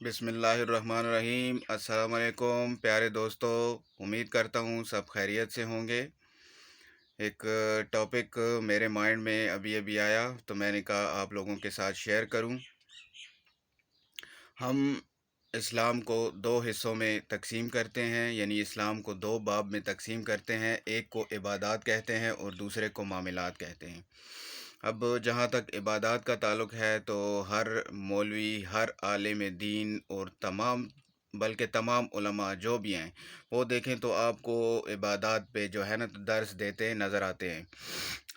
बिस्मिल्लाहिर्रहमानिर्रहीम। अस्सलाम वालेकुम प्यारे दोस्तों, उम्मीद करता हूँ सब खैरियत से होंगे। एक टॉपिक मेरे माइंड में अभी अभी आया तो मैंने कहा आप लोगों के साथ शेयर करूँ। हम इस्लाम को दो हिस्सों में तकसीम करते हैं, यानी इस्लाम को दो बाब में तकसीम करते हैं। एक को इबादत कहते हैं और दूसरे को मामलात कहते हैं। अब जहाँ तक इबादत का ताल्लुक़ है तो हर मौलवी, हर आलिम दीन और बल्कि तमाम उलमा जो भी हैं वो देखें तो आपको इबादत पे जो है ना तो दर्स देते नज़र आते हैं।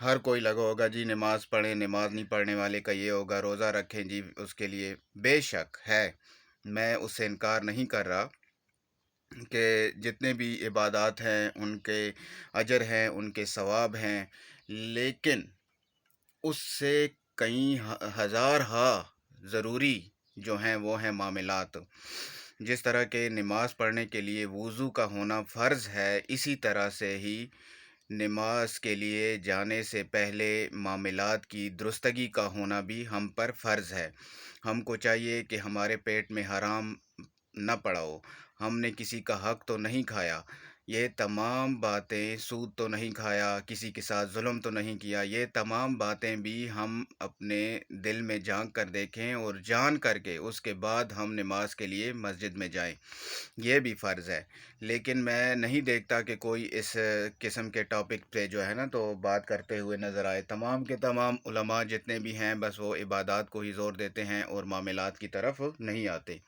हर कोई लगा होगा जी नमाज़ पढ़ें, नमाज़ नहीं पढ़ने वाले का ये होगा, रोज़ा रखें जी उसके लिए। बेशक है, मैं उससे इनकार नहीं कर रहा कि जितने भी इबादत हैं उनके अजर हैं, उनके सवाब हैं, लेकिन उससे कई हज़ार ज़रूरी जो हैं वो हैं मामलात। जिस तरह के नमाज़ पढ़ने के लिए वुज़ू का होना फ़र्ज़ है, इसी तरह से ही नमाज के लिए जाने से पहले मामलात की दुरुस्तगी का होना भी हम पर फ़र्ज़ है। हमको चाहिए कि हमारे पेट में हराम न पड़ा हो, हमने किसी का हक़ तो नहीं खाया, ये तमाम बातें, सूद तो नहीं खाया, किसी के साथ ज़ुल्म तो नहीं किया, ये तमाम बातें भी हम अपने दिल में झांक कर देखें और जान करके उसके बाद हम नमाज के लिए मस्जिद में जाएं। ये भी फ़र्ज़ है। लेकिन मैं नहीं देखता कि कोई इस किस्म के टॉपिक पे जो है ना तो बात करते हुए नज़र आए। तमाम के तमाम उलमा जितने भी हैं बस वो इबादत को ही ज़ोर देते हैं और मामलात की तरफ नहीं आते।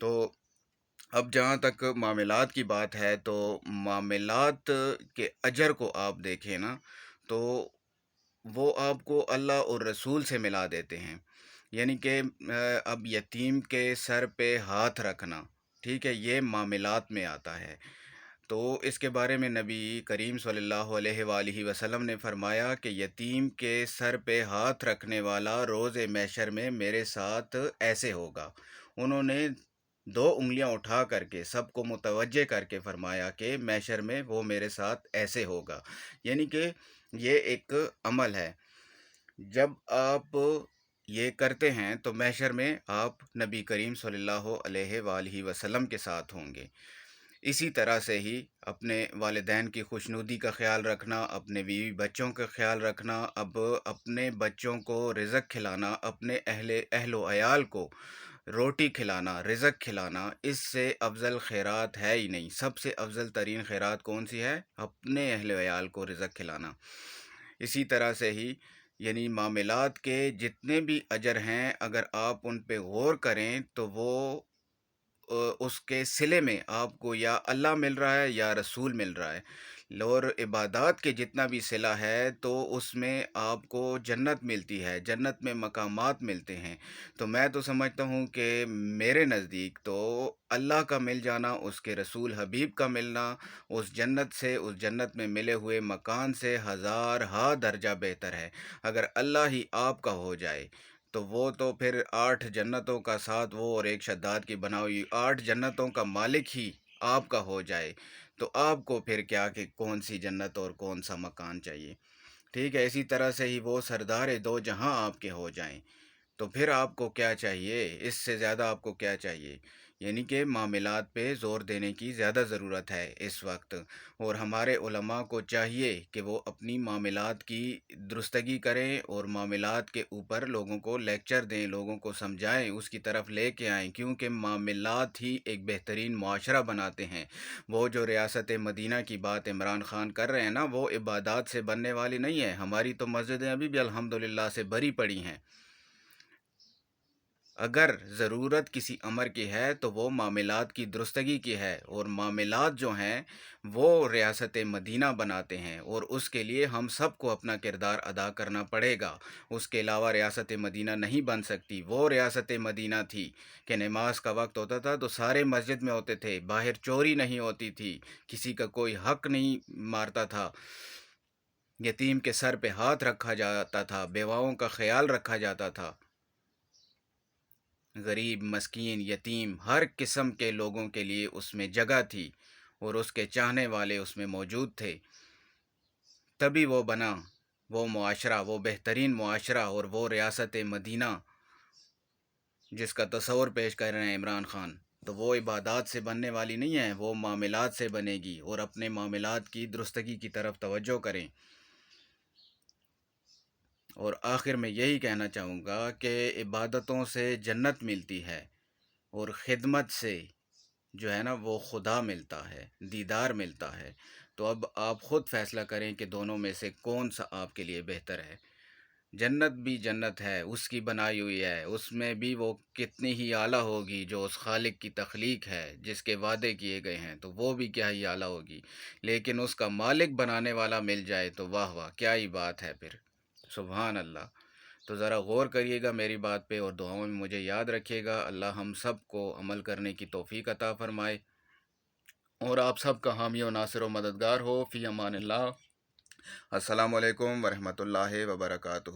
तो अब जहाँ तक मामलात की बात है तो मामलात के अजर को आप देखें ना तो वो आपको अल्लाह और रसूल से मिला देते हैं। यानी कि अब यतीम के सर पे हाथ रखना, ठीक है, ये मामलात में आता है। तो इसके बारे में नबी करीम सल्लल्लाहु अलैहि वसल्लम ने फरमाया कि यतीम के सर पे हाथ रखने वाला रोज़े महशर में मेरे साथ ऐसे होगा। उन्होंने दो उंगलियां उठा करके सबको मुतवज्जे करके फरमाया कि महशर में वो मेरे साथ ऐसे होगा। यानी कि ये एक अमल है। जब आप ये करते हैं तो महशर में आप नबी करीम सल्लल्लाहु अलैहि वसल्लम के साथ होंगे। इसी तरह से ही अपने वालिदैन की खुशनुदी का ख़्याल रखना, अपने बीवी बच्चों का ख़्याल रखना, अब अपने बच्चों को रिज़्क़ खिलाना, अपने अहलो अयाल को रोटी खिलाना, रिज़्क़ खिलाना, इससे अफ़ज़ल खैरात है ही नहीं। सबसे अफ़ज़ल तरीन खैरात कौन सी है? अपने अहलो अयाल को रिज़्क़ खिलाना। इसी तरह से ही यानी मामलात के जितने भी अजर हैं अगर आप उन पे गौर करें तो वो उसके सिले में आपको या अल्लाह मिल रहा है या रसूल मिल रहा है। और इबादत के जितना भी सिला है तो उसमें आपको जन्नत मिलती है, जन्नत में मकामात मिलते हैं। तो मैं तो समझता हूँ कि मेरे नज़दीक तो अल्लाह का मिल जाना, उसके रसूल हबीब का मिलना, उस जन्नत से, उस जन्नत में मिले हुए मकान से हज़ार हा दर्जा बेहतर है। अगर अल्लाह ही आपका हो जाए तो वो तो फिर 8 जन्नतों का साथ वो और एक शद्दाद की बना हुई 8 जन्नतों का मालिक ही आपका हो जाए, तो आपको फिर क्या कि कौन सी जन्नत और कौन सा मकान चाहिए। ठीक है, इसी तरह से ही वो सरदार दो जहां आपके हो जाएं, तो फिर आपको क्या चाहिए, इससे ज़्यादा आपको क्या चाहिए। यानी कि मामलात पे ज़ोर देने की ज़्यादा ज़रूरत है इस वक्त। और हमारे उलमा को चाहिए कि वो अपनी मामलात की दुरुस्तगी करें और मामलात के ऊपर लोगों को लेक्चर दें, लोगों को समझाएं, उसकी तरफ लेके आएँ, क्योंकि मामलात ही एक बेहतरीन मुआशरा बनाते हैं। वो जो रियासत मदीना की बात इमरान ख़ान कर रहे हैं ना, वो इबादत से बनने वाली नहीं है। हमारी तो मस्जिदें अभी भी अल्हम्दुलिल्लाह से भरी पड़ी हैं। अगर ज़रूरत किसी अमर की है तो वो मामलात की दुरुस्तगी की है, और मामलात जो हैं वो रियासत मदीना बनाते हैं, और उसके लिए हम सब को अपना किरदार अदा करना पड़ेगा। उसके अलावा रियासत मदीना नहीं बन सकती। वो रियासत मदीना थी कि नमाज का वक्त होता था तो सारे मस्जिद में होते थे, बाहर चोरी नहीं होती थी, किसी का कोई हक नहीं मारता था, यतीम के सर पे हाथ रखा जाता था, बेवाओं का ख्याल रखा जाता था, गरीब, मस्कीन, यतीम, हर किस्म के लोगों के लिए उसमें जगह थी और उसके चाहने वाले उसमें मौजूद थे। तभी वो बना वो मुआशरा, वो बेहतरीन मुआशरा और वो रियासत मदीना جس کا تصور پیش کر رہے ہیں عمران خان، تو وہ عبادات سے بننے والی نہیں ہے، وہ معاملات سے بنے گی، اور اپنے معاملات کی درستگی کی طرف توجہ کریں۔ اور آخر میں یہی کہنا چاہوں گا کہ عبادتوں سے جنت ملتی ہے، اور خدمت سے جو ہے نا وہ خدا ملتا ہے، دیدار ملتا ہے۔ تو اب آپ خود فیصلہ کریں کہ دونوں میں سے کون سا آپ کے لیے بہتر ہے۔ جنت بھی جنت ہے، اس کی بنائی ہوئی ہے، اس میں بھی وہ کتنی ہی اعلیٰ ہوگی جو اس خالق کی تخلیق ہے، جس کے وعدے کیے گئے ہیں، تو وہ بھی کیا ہی اعلیٰ ہوگی۔ لیکن اس کا مالک بنانے والا مل جائے تو واہ واہ، کیا ہی بات ہے پھر، سبحان اللہ۔ تو ذرا غور کریے گا میری بات پہ، اور دعاؤں میں مجھے یاد رکھیے گا۔ اللہ ہم سب کو عمل کرنے کی توفیق عطا فرمائے، اور آپ سب کا حامی و ناصر و مددگار ہو۔ فی امان اللہ۔ السلام علیکم ورحمۃ اللہ وبرکاتہ۔